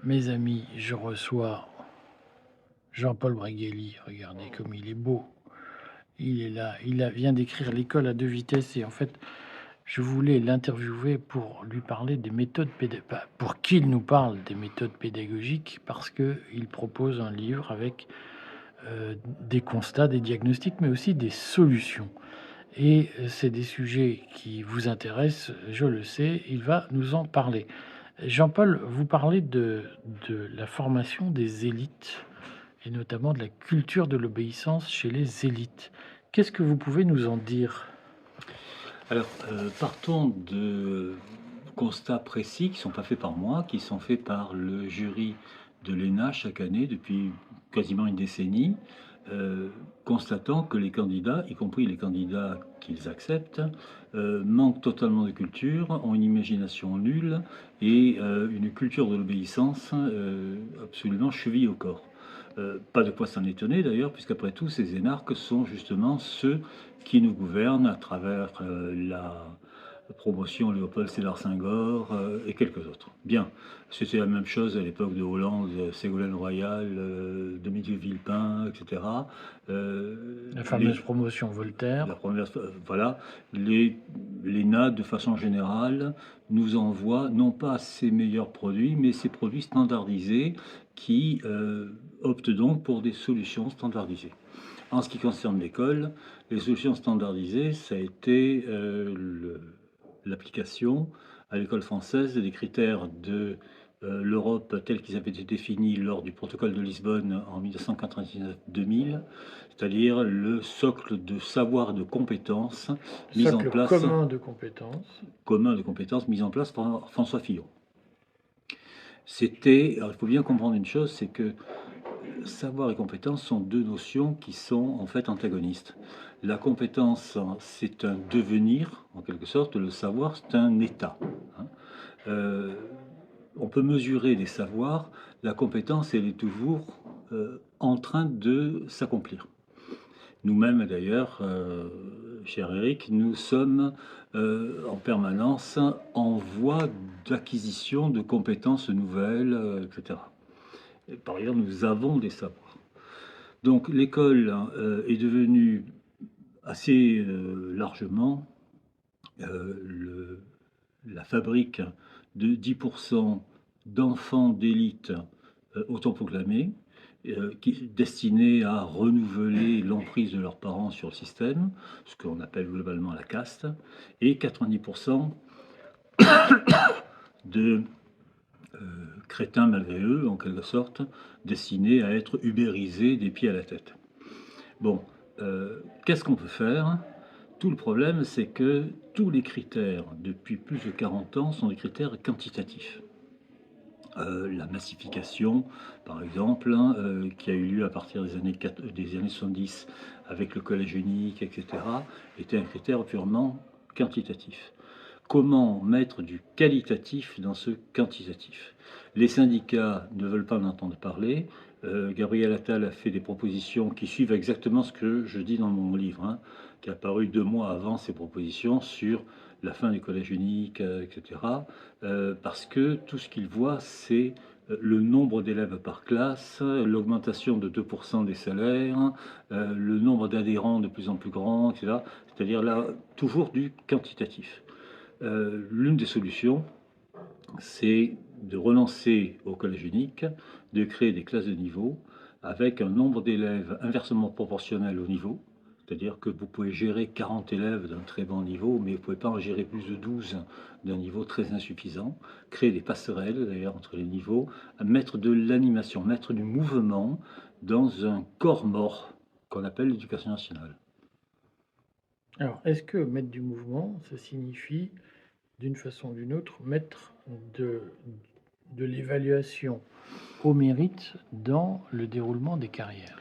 Mes amis, je reçois Jean-Paul Breguely. Regardez comme il est beau. Il est là. Vient d'écrire L'école à deux vitesses. Et en fait, je voulais l'interviewer pour lui parler des méthodes pédagogiques, pour qu'il nous parle des méthodes pédagogiques, parce qu'il propose un livre avec des constats, des diagnostics, mais aussi des solutions. Et c'est des sujets qui vous intéressent, je le sais. Il va nous en parler. Jean-Paul, vous parlez de la formation des élites et notamment de la culture de l'obéissance chez les élites. Qu'est-ce que vous pouvez nous en dire? Alors, partons de constats précis qui ne sont pas faits par moi, qui sont faits par le jury de l'ENA chaque année depuis quasiment une décennie, constatant que les candidats, y compris les candidats qu'ils acceptent, manquent totalement de culture, ont une imagination nulle et une culture de l'obéissance absolument cheville au corps. Pas de quoi s'en étonner d'ailleurs, puisqu'après tout, ces énarques sont justement ceux qui nous gouvernent à travers la promotion Léopold Sédar Senghor et quelques autres. Bien, c'était la même chose à l'époque de Hollande, Ségolène Royal, Dominique Villepin, etc. La Les, fameuse promotion la Voltaire. première, voilà, l'ENA de façon générale nous envoie non pas ses meilleurs produits, mais ses produits standardisés qui optent donc pour des solutions standardisées. En ce qui concerne l'école, les solutions standardisées, ça a été l'application à l'école française des critères de l'Europe tels qu'ils avaient été définis lors du protocole de Lisbonne en 1999-2000, c'est-à-dire le socle de savoir et de compétences mis en Socle place, commun de compétences. commun de compétences mis en place par François Fillon. C'était, alors il faut bien comprendre une chose, c'est que savoir et compétence sont deux notions qui sont en fait antagonistes. La compétence, c'est un devenir, en quelque sorte, le savoir, c'est un état. Hein. Euh, on peut mesurer des savoirs, la compétence, elle est toujours en train de s'accomplir. Nous-mêmes, d'ailleurs, cher Eric, nous sommes en permanence en voie d'acquisition de compétences nouvelles, etc. Et par ailleurs, nous avons des savoirs. Donc l'école est devenue assez largement le, la fabrique de 10% d'enfants d'élite autoproclamés, destinés à renouveler l'emprise de leurs parents sur le système, ce qu'on appelle globalement la caste, et 90% de crétins malgré eux, en quelque sorte, destinés à être ubérisés des pieds à la tête. Bon, qu'est-ce qu'on peut faire? Tout le problème, c'est que tous les critères, depuis plus de 40 ans, sont des critères quantitatifs. La massification, par exemple, hein, qui a eu lieu à partir des années 70 avec le collège unique, etc., était un critère purement quantitatif. Comment mettre du qualitatif dans ce quantitatif? Les syndicats ne veulent pas en entendre parler. Gabriel Attal a fait des propositions qui suivent exactement ce que je dis dans mon livre, hein, qui a paru 2 mois avant ces propositions sur la fin du collège unique, etc. Parce que tout ce qu'ils voient, c'est le nombre d'élèves par classe, l'augmentation de 2% des salaires, le nombre d'adhérents de plus en plus grand, etc. C'est-à-dire là, toujours du quantitatif. L'une des solutions, c'est de relancer au collège unique, de créer des classes de niveau avec un nombre d'élèves inversement proportionnel au niveau. C'est-à-dire que vous pouvez gérer 40 élèves d'un très bon niveau, mais vous ne pouvez pas en gérer plus de 12 d'un niveau très insuffisant. Créer des passerelles d'ailleurs entre les niveaux, mettre de l'animation, mettre du mouvement dans un corps mort qu'on appelle l'éducation nationale. Alors, est-ce que mettre du mouvement, ça signifie, d'une façon ou d'une autre, mettre de, de l'évaluation au mérite dans le déroulement des carrières?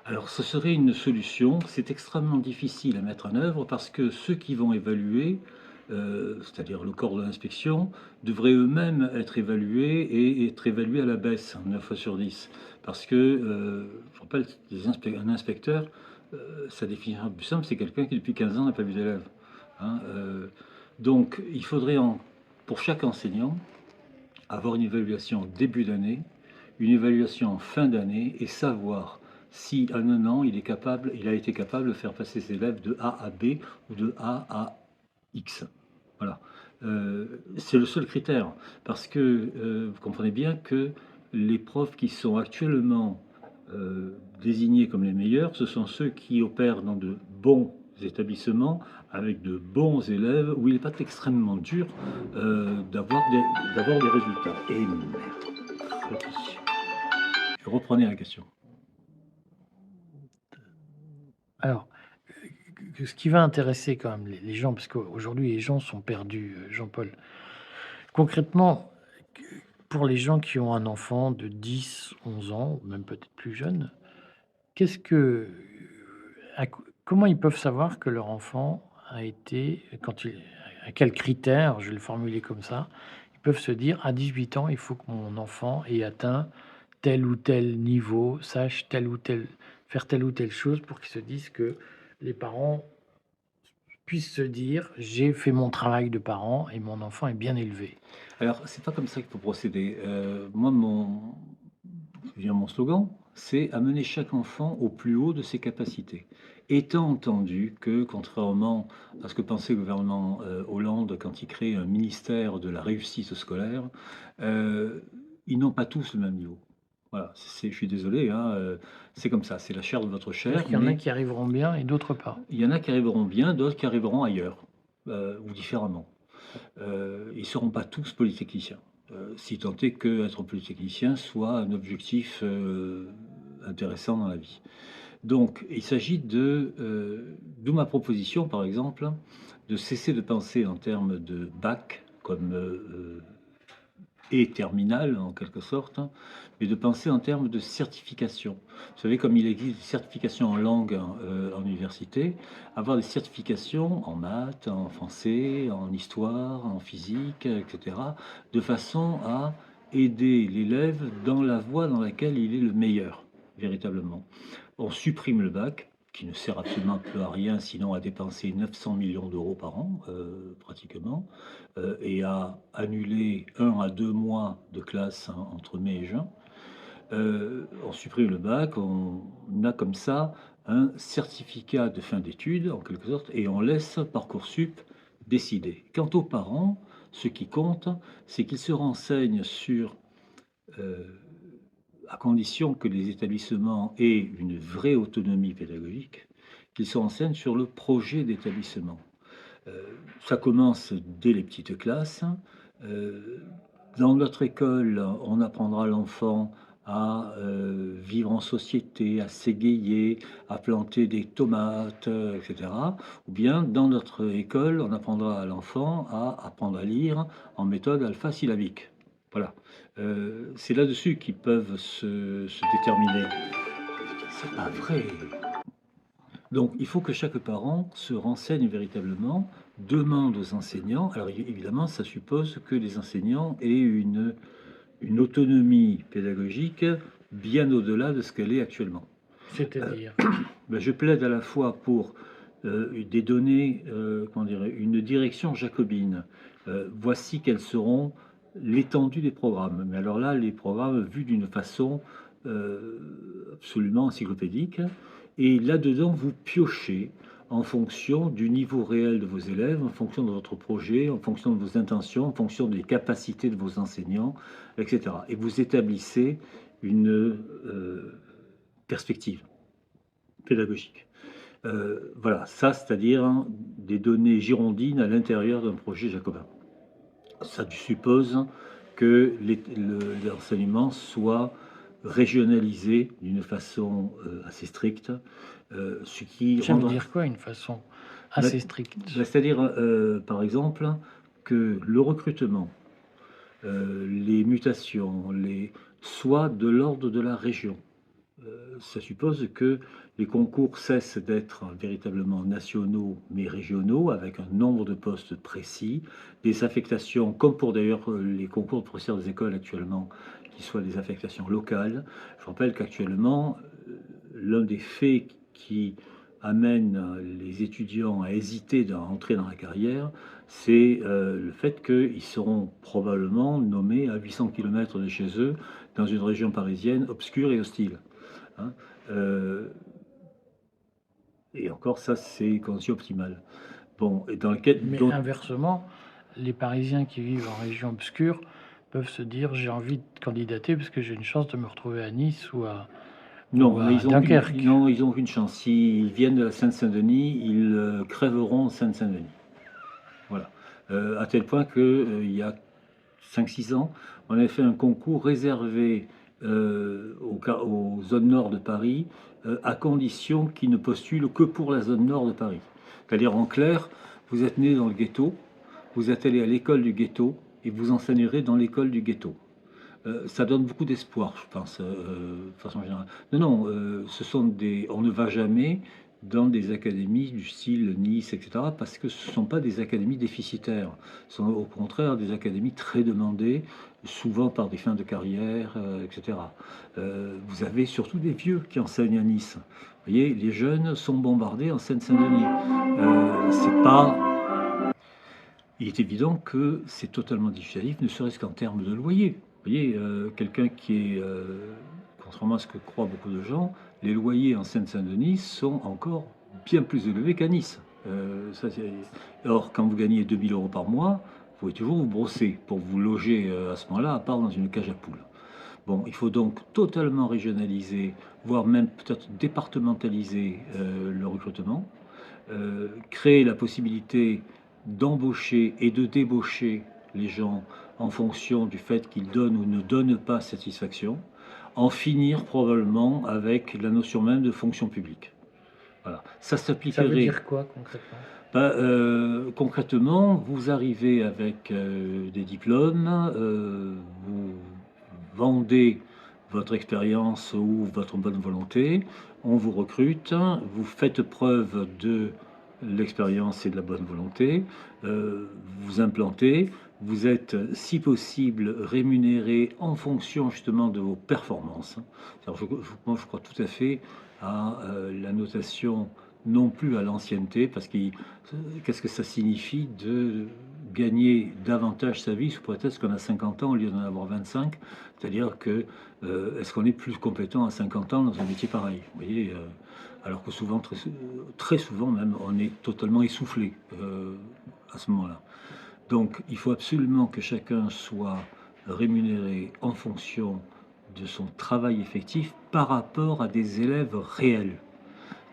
Alors, ce serait une solution. C'est extrêmement difficile à mettre en œuvre parce que ceux qui vont évaluer, c'est-à-dire le corps de l'inspection, devraient eux-mêmes être évalués et être évalués à la baisse, 9 fois sur 10. Parce que, je rappelle, un inspecteur, sa définition la plus simple, c'est quelqu'un qui depuis 15 ans n'a pas vu d'élève. Hein, donc, il faudrait, pour chaque enseignant, avoir une évaluation début d'année, une évaluation en fin d'année et savoir si en un an il a été capable de faire passer ses élèves de A à B ou de A à X. Voilà. C'est le seul critère parce que vous comprenez bien que les profs qui sont actuellement désignés comme les meilleurs, ce sont ceux qui opèrent dans de bons établissements avec de bons élèves où il n'est pas extrêmement dur d'avoir des résultats. Et mercredi. Reprenez la question. Alors, ce qui va intéresser quand même les gens, parce qu'aujourd'hui les gens sont perdus, Jean-Paul. Concrètement, q pour les gens qui ont un enfant de 10, 11 ans, ou même peut-être plus jeune, qu'est-ce que, à co comment ils peuvent savoir que leur enfant a été quand il à quels critères, je vais le formuler comme ça, ils peuvent se dire: «À 18 ans, il faut que mon enfant ait atteint tel ou tel niveau, sache telle ou telle faire telle ou telle chose», pour qu'ils se disent que les parents puissent se dire: «J'ai fait mon travail de parent et mon enfant est bien élevé». Alors, c'est pas comme ça qu'il faut procéder. Moi, mon slogan, c'est amener chaque enfant au plus haut de ses capacités. Étant entendu que, contrairement à ce que pensait le gouvernement Hollande quand il crée un ministère de la réussite scolaire, euh, ils n'ont pas tous le même niveau. Voilà, je suis désolé, hein, c'est comme ça, c'est la chair de votre C'est-à-dire chair, qu'il y en a mais qui arriveront bien et d'autres pas. il y en a qui arriveront bien, d'autres qui arriveront ailleurs, ou différemment. Ils ne seront pas tous polytechniciens, si tant est qu'être polytechnicien soit un objectif, intéressant dans la vie. Donc il s'agit d'où ma proposition, par exemple, de cesser de penser en termes de bac comme, et terminale en quelque sorte, hein, mais de penser en termes de certification. Vous savez, comme il existe des certifications en langue en université, avoir des certifications en maths, en français, en histoire, en physique, etc., de façon à aider l'élève dans la voie dans laquelle il est le meilleur, véritablement. On supprime le bac, qui ne sert absolument plus à rien, sinon à dépenser 900 millions d'euros par an, pratiquement, et à annuler 1 à 2 mois de classe entre mai et juin. On supprime le bac, on a comme ça un certificat de fin d'études, en quelque sorte, et on laisse Parcoursup décider. Quant aux parents, ce qui compte, c'est qu'ils se renseignent sur euh, à condition que les établissements aient une vraie autonomie pédagogique, qu'ils se renseignent sur le projet d'établissement. Ça commence dès les petites classes. Euh, dans notre école, on apprendra à l'enfant à vivre en société, à s'égayer, à planter des tomates, etc. Ou bien dans notre école, on apprendra à l'enfant à apprendre à lire en méthode alpha-syllabique. Voilà. C'est là-dessus qu'ils peuvent se déterminer. C'est pas vrai. Donc, il faut que chaque parent se renseigne véritablement, demande aux enseignants. Alors, évidemment, ça suppose que les enseignants aient une autonomie pédagogique bien au-delà de ce qu'elle est actuellement. C'est-à-dire? Ben, je plaide à la fois pour des données, comment dire, une direction jacobine. Voici quels seront l'étendue des programmes. Mais alors là, les programmes vus d'une façon absolument encyclopédique. Et là-dedans, vous piochez en fonction du niveau réel de vos élèves, en fonction de votre projet, en fonction de vos intentions, en fonction des capacités de vos enseignants, etc. Et vous établissez une perspective pédagogique. Voilà, ça, c'est-à-dire hein, des données girondines à l'intérieur d'un projet jacobin. Ça suppose que l'enseignement soit régionalisé d'une façon assez stricte, ce qui Ça veut rendra... dire quoi une façon Bah, assez stricte? c'est-à-dire, par exemple, que le recrutement, les mutations, soient de l'ordre de la région. Ça suppose que les concours cessent d'être véritablement nationaux mais régionaux, avec un nombre de postes précis, des affectations, comme pour d'ailleurs les concours de professeurs des écoles actuellement, qui soient des affectations locales. Je rappelle qu'actuellement, l'un des faits qui amène les étudiants à hésiter d'entrer dans la carrière, c'est le fait qu'ils seront probablement nommés à 800 kilomètres de chez eux, dans une région parisienne obscure et hostile. Hein. Euh, et encore, ça, c'est condition optimale. Bon, et dans lequel Mais d'autres. inversement, les Parisiens qui vivent en région obscure peuvent se dire: «J'ai envie de candidater parce que j'ai une chance de me retrouver à Nice ou Non, mais à ils ont qu'une, Dunkerque». non, ils ont qu'une chance. S'ils viennent de la Seine-Saint-Denis, ils crèveront en Seine-Saint-Denis. Voilà. À tel point qu'il y a 5 6 ans, on avait fait un concours réservé aux zones nord de Paris, à condition qu'ils ne postulent que pour la zone nord de Paris. C'est-à-dire, en clair, vous êtes né dans le ghetto, vous êtes allé à l'école du ghetto et vous enseignerez dans l'école du ghetto. Ça donne beaucoup d'espoir, je pense, de façon générale. Non, non, on ne va jamais dans des académies du style Nice, etc., parce que ce ne sont pas des académies déficitaires. Ce sont au contraire des académies très demandées, souvent par des fins de carrière, etc. Vous avez surtout des vieux qui enseignent à Nice. Vous voyez, les jeunes sont bombardés en Seine-Saint-Denis. C'est pas Il est évident que c'est totalement dissuasif, ne serait-ce qu'en termes de loyer. Vous voyez, quelqu'un qui est, contrairement à ce que croient beaucoup de gens, les loyers en Seine-Saint-Denis sont encore bien plus élevés qu'à Nice. Or, quand vous gagnez 2 000 € par mois, vous pouvez toujours vous brosser pour vous loger à ce moment-là, à part dans une cage à poules. Bon, il faut donc totalement régionaliser, voire même peut-être départementaliser le recrutement, créer la possibilité d'embaucher et de débaucher les gens en fonction du fait qu'ils donnent ou ne donnent pas satisfaction, en finir probablement avec la notion même de fonction publique. Voilà. Ça Ça veut s'appliquerait. dire quoi concrètement? Concrètement, vous arrivez avec des diplômes, vous vendez votre expérience ou votre bonne volonté, on vous recrute, vous faites preuve de l'expérience et de la bonne volonté, vous implantez, vous êtes si possible rémunéré en fonction justement de vos performances. Alors, moi, je crois tout à fait à la notation non plus à l'ancienneté, parce que qu'est-ce que ça signifie de gagner davantage sa vie sous prétexte qu'on a 50 ans au lieu d'en avoir 25? C'est-à-dire que est-ce qu'on est plus compétent à 50 ans dans un métier pareil? Vous voyez, alors que souvent, très souvent même, on est totalement essoufflé à ce moment-là. Donc, il faut absolument que chacun soit rémunéré en fonction de son travail effectif par rapport à des élèves réels.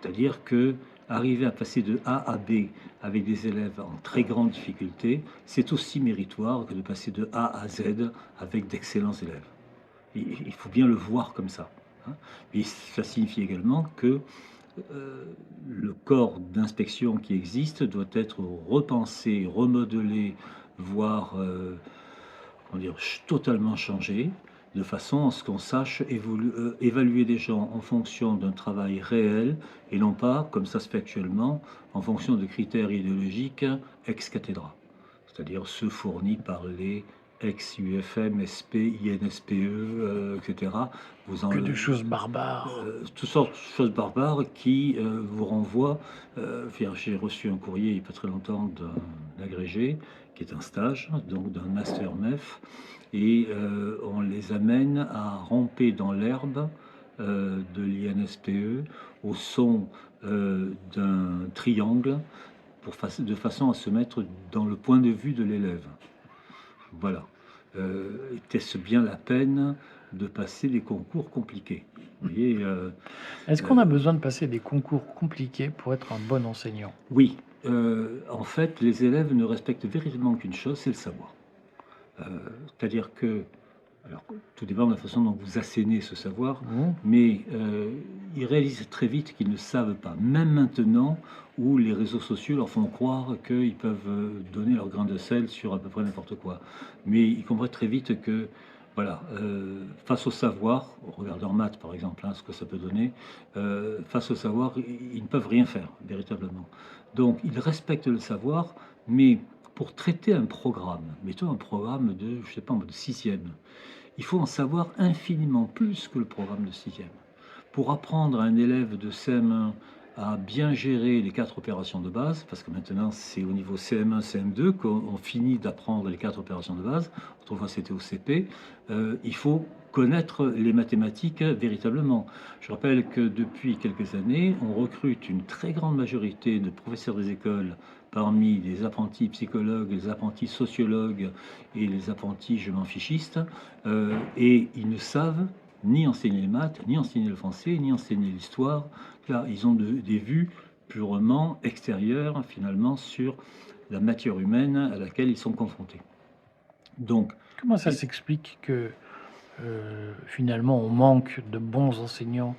C'est-à-dire que arriver à passer de A à B avec des élèves en très grande difficulté, c'est aussi méritoire que de passer de A à Z avec d'excellents élèves. Il faut bien le voir comme ça. Hein. Et ça signifie également que le corps d'inspection qui existe doit être repensé, remodelé, voire totalement changé, de façon à ce qu'on sache évaluer des gens en fonction d'un travail réel et non pas, comme ça se fait actuellement, en fonction de critères idéologiques ex cathedra, c'est-à-dire ceux fournis par les ex-UFM, SP, INSPE, etc. Que de choses barbares. Toutes sortes de choses barbares qui vous renvoient. J'ai reçu un courrier il n'y a pas très longtemps d'un agrégé qui est un stage, donc d'un master MEF, et on les amène à ramper dans l'herbe de l'INSPE au son d'un triangle de façon à se mettre dans le point de vue de l'élève. Voilà. Était-ce bien la peine de passer des concours compliqués? Vous voyez, Est-ce qu'on a besoin de passer des concours compliqués pour être un bon enseignant? oui, en fait, les élèves ne respectent véritablement qu'une chose, c'est le savoir. C'est-à-dire que, alors, tout dépend de la façon dont vous assénez ce savoir, mais ils réalisent très vite qu'ils ne savent pas, même maintenant où les réseaux sociaux leur font croire qu'ils peuvent donner leur grain de sel sur à peu près n'importe quoi. Mais ils comprennent très vite que, voilà, face au savoir, regardez en maths par exemple, ce que ça peut donner, face au savoir, ils ne peuvent rien faire, véritablement. Donc, ils respectent le savoir, mais pour traiter un programme, mettons un programme de, je sais pas, de sixième, il faut en savoir infiniment plus que le programme de sixième. Pour apprendre à un élève de CM1 à bien gérer les 4 opérations de base, parce que maintenant c'est au niveau CM1, CM2 qu'on finit d'apprendre les 4 opérations de base. Autrefois c'était au CP. Il faut connaître les mathématiques véritablement. Je rappelle que depuis quelques années, on recrute une très grande majorité de professeurs des écoles parmi les apprentis psychologues, les apprentis sociologues et les apprentis je m'en fichistes, et ils ne savent ni enseigner les maths, ni enseigner le français, ni enseigner l'histoire. Là, ils ont des vues purement extérieures, finalement, sur la matière humaine à laquelle ils sont confrontés. Donc, Comment ça et- s'explique que finalement on manque de bons enseignants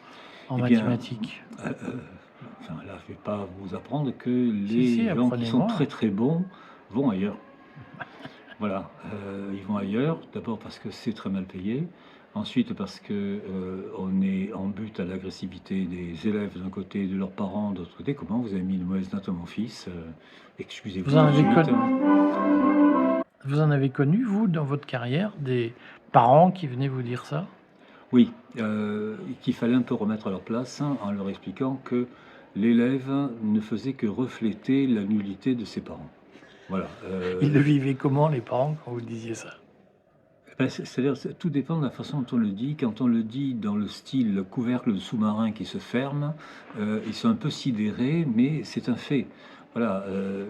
en eh bien, mathématiques? enfin, là, je ne vais pas vous apprendre que Si, si, les gens qui sont très apprenez-moi. très bons vont ailleurs. Voilà, ils vont ailleurs, d'abord parce que c'est très mal payé, ensuite parce que, on est en butte à l'agressivité des élèves d'un côté et de leurs parents de l'autre côté. «Comment vous avez mis une mauvaise note à mon fils?» Vous «Excusez-vous en tout de avez suite». connu, vous en avez connu, vous, dans votre carrière, des parents qui venaient vous dire ça? Oui, qu'il fallait un peu remettre à leur place, hein, en leur expliquant que l'élève ne faisait que refléter la nullité de ses parents. Voilà, Ils le vivaient comment, les parents, quand vous disiez ça? bah, c'est-à-dire, tout dépend de la façon dont on le dit. Quand on le dit dans le style couvercle de sous-marin qui se ferme, ils sont un peu sidérés, mais c'est un fait. Voilà,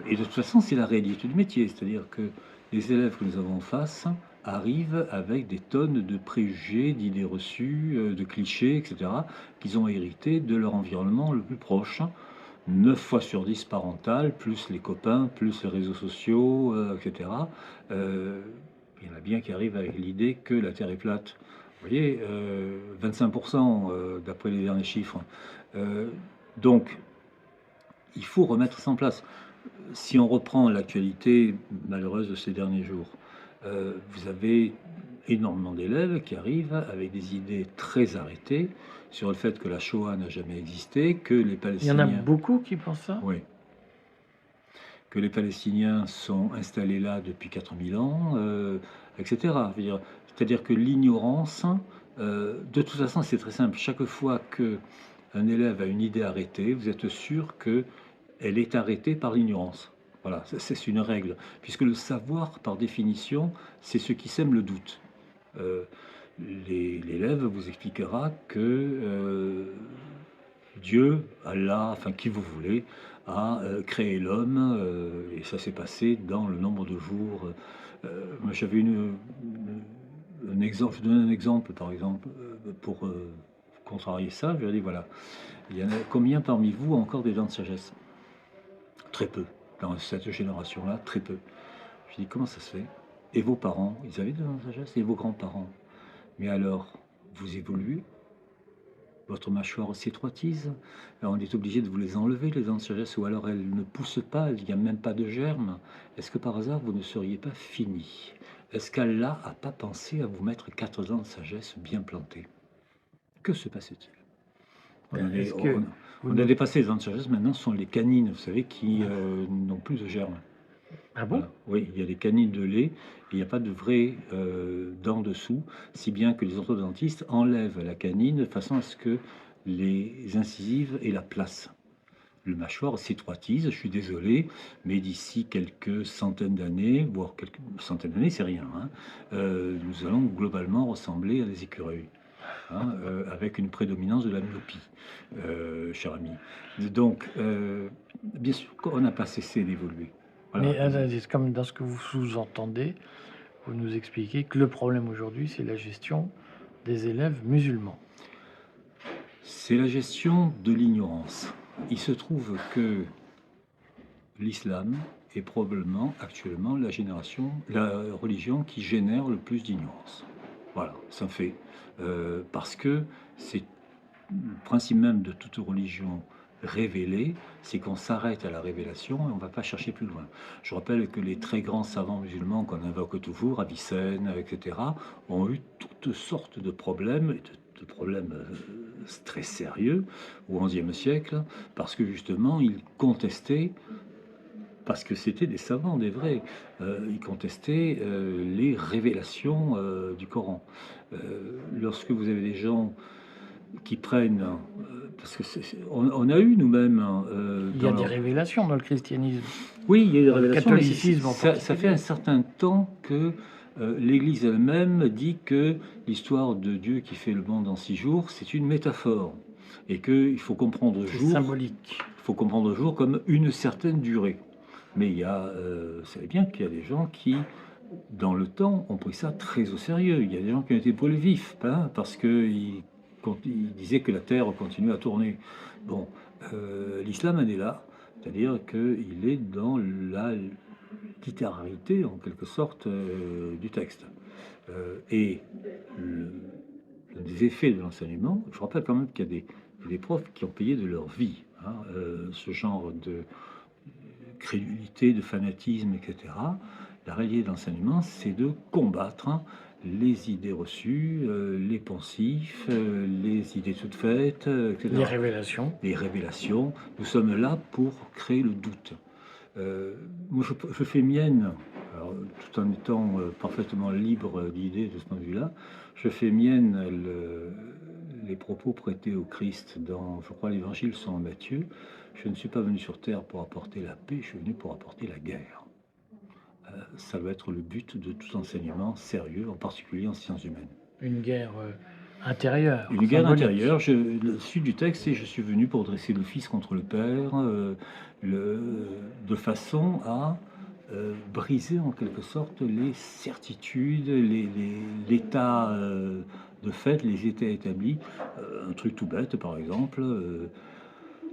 et de toute façon, c'est la réalité du métier. C'est-à-dire que les élèves que nous avons en face arrivent avec des tonnes de préjugés, d'idées reçues, de clichés, etc., qu'ils ont hérités de leur environnement le plus proche. 9 fois sur 10 parental, plus les copains, plus les réseaux sociaux, etc. Euh, il y en a bien qui arrivent avec l'idée que la Terre est plate. Vous voyez, 25% d'après les derniers chiffres. Euh, donc, il faut remettre ça en place. Si on reprend l'actualité malheureuse de ces derniers jours, vous avez énormément d'élèves qui arrivent avec des idées très arrêtées sur le fait que la Shoah n'a jamais existé, que les Il y en a Palestiniens... beaucoup qui pensent ça? Oui, que les Palestiniens sont installés là depuis 4000 ans, etc. Je veux dire, c'est-à-dire que l'ignorance, de toute façon, c'est très simple. Chaque fois qu'un élève a une idée arrêtée, vous êtes sûr qu'elle est arrêtée par l'ignorance. Voilà, c'est une règle. Puisque le savoir, par définition, c'est ce qui sème le doute. Euh, L'élève vous expliquera que Dieu, Allah, enfin qui vous voulez, a créé l'homme, et ça s'est passé dans le nombre de jours. Moi j'avais un exemple, je donne un exemple par exemple, pour contrarier ça, je leur dis voilà, il y en a combien parmi vous ont encore des dents de sagesse? Très peu, dans cette génération-là, très peu. Je dis comment ça se fait? Et vos parents, ils avaient des dents de sagesse? Et vos grands-parents? Mais alors, vous évoluez? Votre mâchoire s'étroitise, on est obligé de vous les enlever, les dents de sagesse, ou alors elles ne poussent pas, il n'y a même pas de germes. Est-ce que par hasard vous ne seriez pas fini? Est-ce qu'Allah n'a pas pensé à vous mettre 4 dents de sagesse bien plantées? Que se passe-t-il? on, Ben, est- est-ce que on- vous on a nous... dépassé les dents de sagesse, maintenant ce sont les canines, vous savez, qui n'ont plus de germes. Ah bon? Voilà. Oui, il y a des canines de lait, et il n'y a pas de vraies dents dessous, si bien que les orthodontistes enlèvent la canine de façon à ce que les incisives aient la place. Le mâchoire s'étroitise, je suis désolé, mais d'ici quelques centaines d'années, voire quelques centaines d'années, c'est rien, hein, nous allons globalement ressembler à des écureuils, hein, avec une prédominance de la myopie, cher ami. Donc, bien sûr qu'on n'a pas cessé d'évoluer. Voilà. Mais c'est comme dans ce que vous sous-entendez, vous nous expliquez que le problème aujourd'hui, c'est la gestion des élèves musulmans. C'est la gestion de l'ignorance. Il se trouve que l'islam est probablement actuellement la religion qui génère le plus d'ignorance. Voilà, c'est un fait. Parce que c'est le principe même de toute religion révélée, c'est qu'on s'arrête à la révélation et on ne va pas chercher plus loin. Je rappelle que les très grands savants musulmans qu'on invoque toujours, Avicenne, etc., ont eu toutes sortes de problèmes, de problèmes très sérieux au XIe siècle, parce que justement, ils contestaient, parce que c'était des savants, des vrais, ils contestaient les révélations du Coran. Lorsque vous avez des gens qui prennent, parce que on a eu nous-mêmes, Il y a dans des leur révélations dans le christianisme, oui, il y a des dans le révélations, mais catholicisme en ça fait un particulier. certain temps que l'Église elle-même dit que l'histoire de Dieu qui fait le monde en 6 jours, c'est une métaphore, et qu'il C'est symbolique. faut comprendre jour comme une certaine durée. Mais il y a, vous savez bien qu'il y a des gens qui, dans le temps, ont pris ça très au sérieux. Il y a des gens qui ont été brûlés vifs, hein, parce qu'ils ils disaient que la Terre continuait à tourner. Bon, l'islam en est là, c'est-à-dire qu'il est dans la littéralité, en quelque sorte, du texte. Et le, l'un des effets de l'enseignement, je rappelle quand même qu'il y a des profs qui ont payé de leur vie, hein, ce genre de crédulité, de fanatisme, etc. La réalité de l'enseignement, c'est de combattre, hein, les idées reçues, les poncifs, les idées toutes faites, Les etc. révélations. Les révélations. Nous sommes là pour créer le doute. Moi, je fais mienne, alors, tout en étant parfaitement libre d'idées de ce point de vue-là, je fais mienne les propos prêtés au Christ dans, je crois, l'Évangile selon Matthieu. Je ne suis pas venu sur terre pour apporter la paix, je suis venu pour apporter la guerre. Ça doit être le but de tout enseignement sérieux, en particulier en sciences humaines. Une guerre intérieure, Une guerre symbolique. intérieure. Le suite du texte, c'est je suis venu pour dresser le Fils contre le Père, de façon à briser en quelque sorte les certitudes, l'état de fait, les états établis. Un truc tout bête, par exemple,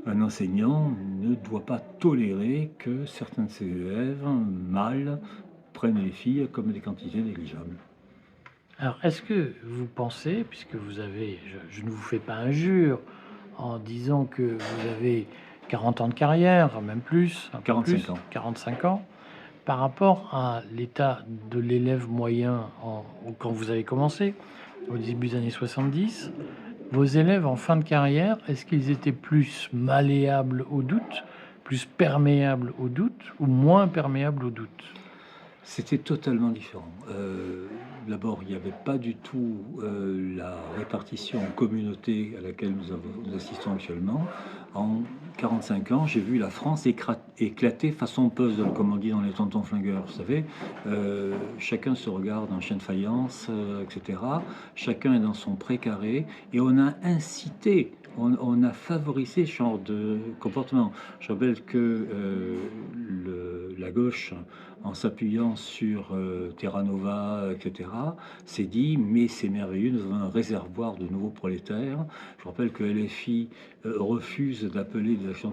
un enseignant ne doit pas tolérer que certains de ses élèves, mâles, prennent les filles comme des quantités négligeables. Alors, est-ce que vous pensez, puisque vous avez, je ne vous fais pas injure en disant que vous avez 40 ans de carrière, même plus, un peu 45 plus, ans. 45 ans, par rapport à l'état de l'élève moyen quand vous avez commencé, au début des années 70, vos élèves en fin de carrière, est-ce qu'ils étaient plus malléables au doute, plus perméables au doute ou moins perméables au doute? C'était totalement différent. D'abord, il n'y avait pas du tout la répartition en communauté à laquelle nous assistons actuellement. En 45 ans, j'ai vu la France éclater façon puzzle, comme on dit dans les tontons flingueurs, vous savez. Chacun se regarde en chien de faïence, etc. Chacun est dans son précaré et on a incité, on a favorisé ce genre de comportement. Je rappelle que la gauche, en s'appuyant sur Terra Nova, etc., s'est dit mais c'est merveilleux, nous avons un réservoir de nouveaux prolétaires. Je rappelle que LFI refuse d'appeler des actions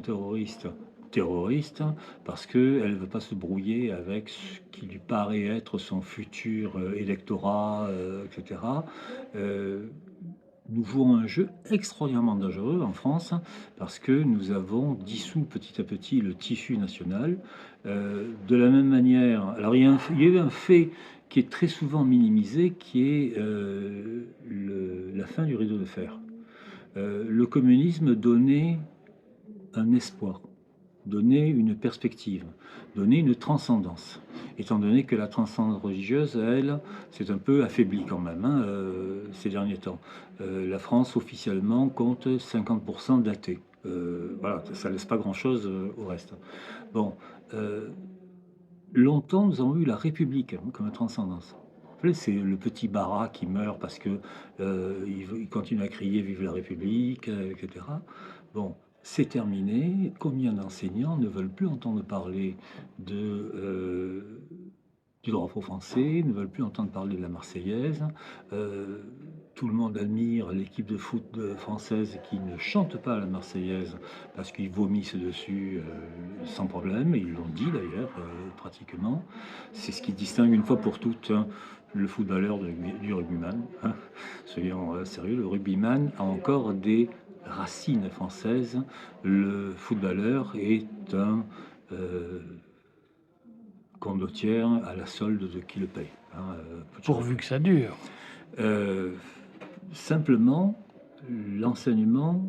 terroristes parce qu'elle ne veut pas se brouiller avec ce qui lui paraît être son futur électorat, etc. Nous jouons un jeu extraordinairement dangereux en France parce que nous avons dissous petit à petit le tissu national. De la même manière, alors il y a eu un fait qui est très souvent minimisé, qui est la fin du rideau de fer. Le communisme donnait un espoir, donnait une perspective, donnait une transcendance. Étant donné que la transcendance religieuse, elle, c'est un peu affaibli quand même, hein, ces derniers temps. La France, officiellement, compte 50% d'athées. Voilà, ça laisse pas grand-chose au reste. Bon, euh, longtemps, nous avons eu la République, hein, comme transcendance. Vous savez, c'est le petit Barat qui meurt parce que il continue à crier "Vive la République", etc. Bon, c'est terminé. Combien d'enseignants ne veulent plus entendre parler du drapeau français, ne veulent plus entendre parler de la Marseillaise. Euh, Tout le monde admire l'équipe de foot française qui ne chante pas la Marseillaise parce qu'ils vomissent dessus sans problème. Ils l'ont dit d'ailleurs, pratiquement. C'est ce qui distingue une fois pour toutes, hein, le footballeur du rugbyman, hein. Soyons sérieux, le rugbyman a encore des racines françaises. Le footballeur est un condottière à la solde de qui le paye, hein, Pourvu que ça dure. Euh, simplement, l'enseignement,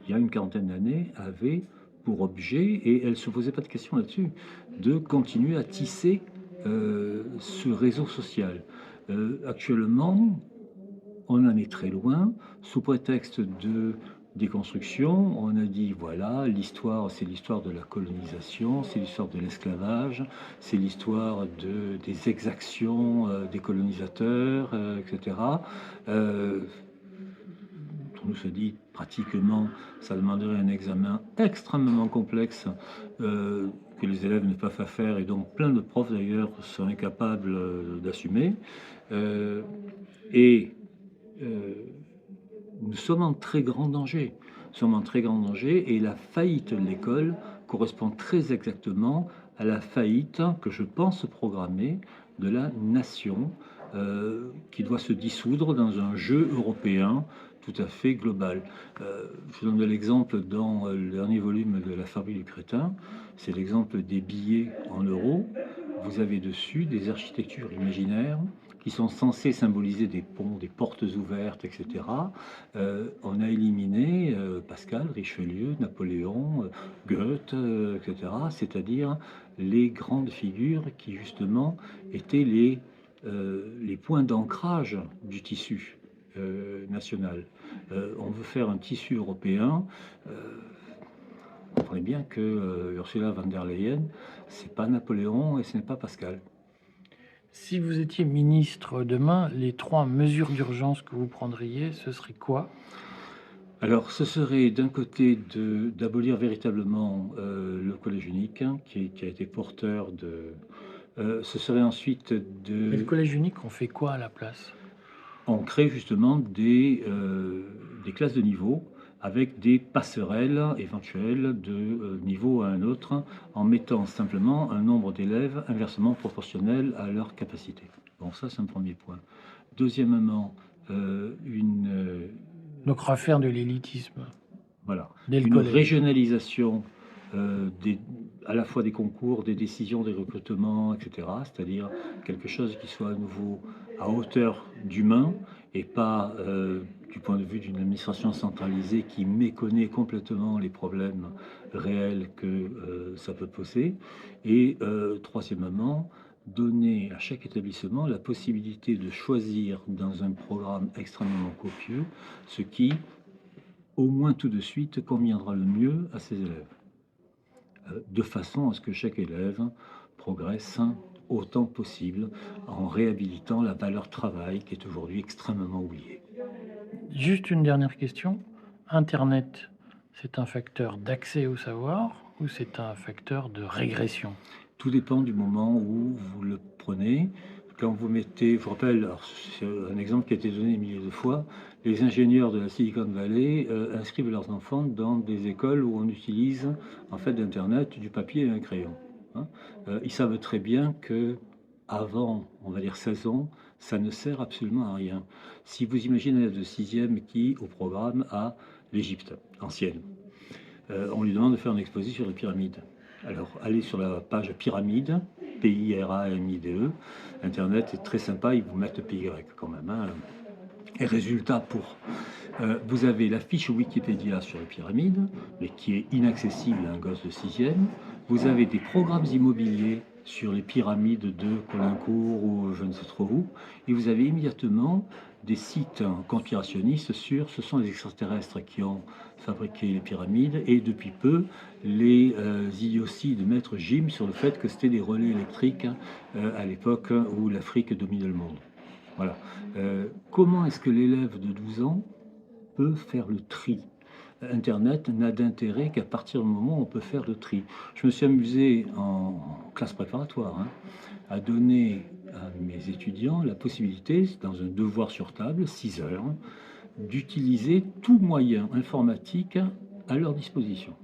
il y a une quarantaine d'années, avait pour objet, et elle ne se posait pas de questions là-dessus, de continuer à tisser ce réseau social. Actuellement, on en est très loin. Sous prétexte de déconstruction, on a dit voilà, l'histoire, c'est l'histoire de la colonisation, c'est l'histoire de l'esclavage, c'est l'histoire des exactions des colonisateurs, etc. Euh, on nous a dit pratiquement, ça demanderait un examen extrêmement complexe que les élèves ne peuvent pas faire et donc plein de profs d'ailleurs sont incapables d'assumer. Euh, et euh, nous sommes en très grand danger. Nous sommes en très grand danger et la faillite de l'école correspond très exactement à la faillite que je pense programmer de la nation qui doit se dissoudre dans un jeu européen tout à fait global. Je donne de l'exemple dans le dernier volume de La Fabrique du Crétin, c'est l'exemple des billets en euros. Vous avez dessus des architectures imaginaires qui sont censées symboliser des ponts, des portes ouvertes, etc. On a éliminé Pascal, Richelieu, Napoléon, Goethe, etc. C'est-à-dire les grandes figures qui justement étaient les points d'ancrage du tissu national. On veut faire un tissu européen. Vous comprenez bien que Ursula von der Leyen, c'est pas Napoléon et ce n'est pas Pascal. Si vous étiez ministre demain, les 3 mesures d'urgence que vous prendriez, ce serait quoi? Alors, ce serait d'un côté d'abolir véritablement le collège unique, hein, qui a été porteur de. Ce serait ensuite Mais le de. collège unique, on fait quoi à la place? On crée justement des classes de niveau avec des passerelles éventuelles de niveau à un autre, en mettant simplement un nombre d'élèves inversement proportionnel à leur capacité. Bon, ça, c'est un premier point. Deuxièmement, une. Donc refaire de l'élitisme Voilà, dès le une collège. régionalisation à la fois des concours, des décisions, des recrutements, etc. C'est-à-dire quelque chose qui soit à nouveau à hauteur d'humain et pas du point de vue d'une administration centralisée qui méconnaît complètement les problèmes réels que ça peut poser. Et troisièmement, donner à chaque établissement la possibilité de choisir dans un programme extrêmement copieux ce qui au moins tout de suite conviendra le mieux à ses élèves, de façon à ce que chaque élève progresse autant possible en réhabilitant la valeur travail qui est aujourd'hui extrêmement oubliée. Juste une dernière question. Internet, c'est un facteur d'accès au savoir ou c'est un facteur de régression? Tout dépend du moment où vous le prenez. Quand vous mettez, je vous rappelle, c'est un exemple qui a été donné des milliers de fois, les ingénieurs de la Silicon Valley inscrivent leurs enfants dans des écoles où on utilise en fait d'Internet du papier et un crayon. Hein. Ils savent très bien que avant, on va dire 16 ans, ça ne sert absolument à rien. Si vous imaginez un élève de 6e qui, au programme, a l'Égypte ancienne, on lui demande de faire une exposition sur les pyramides. Alors, allez sur la page pyramide, P-I-R-A-M-I-D-E. Internet est très sympa, ils vous mettent PY quand même. Hein. Et résultat vous avez la fiche Wikipédia sur les pyramides, mais qui est inaccessible à un gosse de 6e. Vous avez des programmes immobiliers sur les pyramides de Colincourt ou je ne sais trop où. Et vous avez immédiatement des sites conspirationnistes sur ce sont les extraterrestres qui ont fabriqué les pyramides et depuis peu les idioties de Maître Jim sur le fait que c'était des relais électriques à l'époque où l'Afrique dominait le monde. Voilà. Comment est-ce que l'élève de 12 ans peut faire le tri? Internet n'a d'intérêt qu'à partir du moment où on peut faire le tri. Je me suis amusé en classe préparatoire à donner à mes étudiants la possibilité, dans un devoir sur table, 6 heures, d'utiliser tout moyen informatique à leur disposition.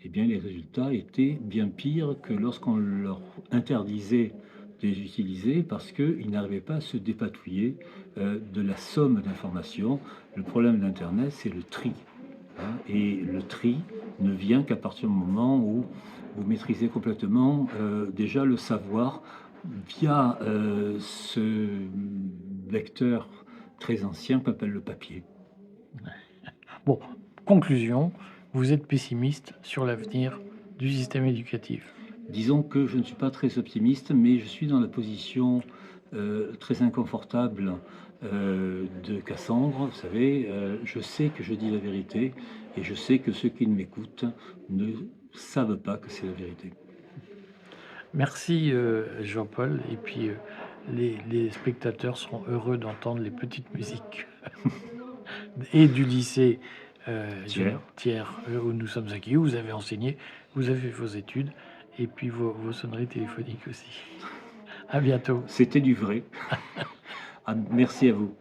Eh bien, les résultats étaient bien pires que lorsqu'on leur interdisait de les utiliser parce qu'ils n'arrivaient pas à se dépatouiller de la somme d'informations. Le problème d'Internet, c'est le tri. Hein, et le tri ne vient qu'à partir du moment où vous maîtrisez complètement déjà le savoir via ce vecteur très ancien qu'on appelle le papier. Bon, conclusion, vous êtes pessimiste sur l'avenir du système éducatif. Disons que je ne suis pas très optimiste, mais je suis dans la position très inconfortable de Cassandre, vous savez, je sais que je dis la vérité et je sais que ceux qui m'écoutent ne savent pas que c'est la vérité. Merci, Jean-Paul et puis, les spectateurs seront heureux d'entendre les petites musiques et du lycée, Thiers, Thiers, où nous sommes acquis, où vous avez enseigné, vous avez fait vos études et puis vos sonneries téléphoniques aussi. À bientôt. c'était du vrai. Ah, merci à vous.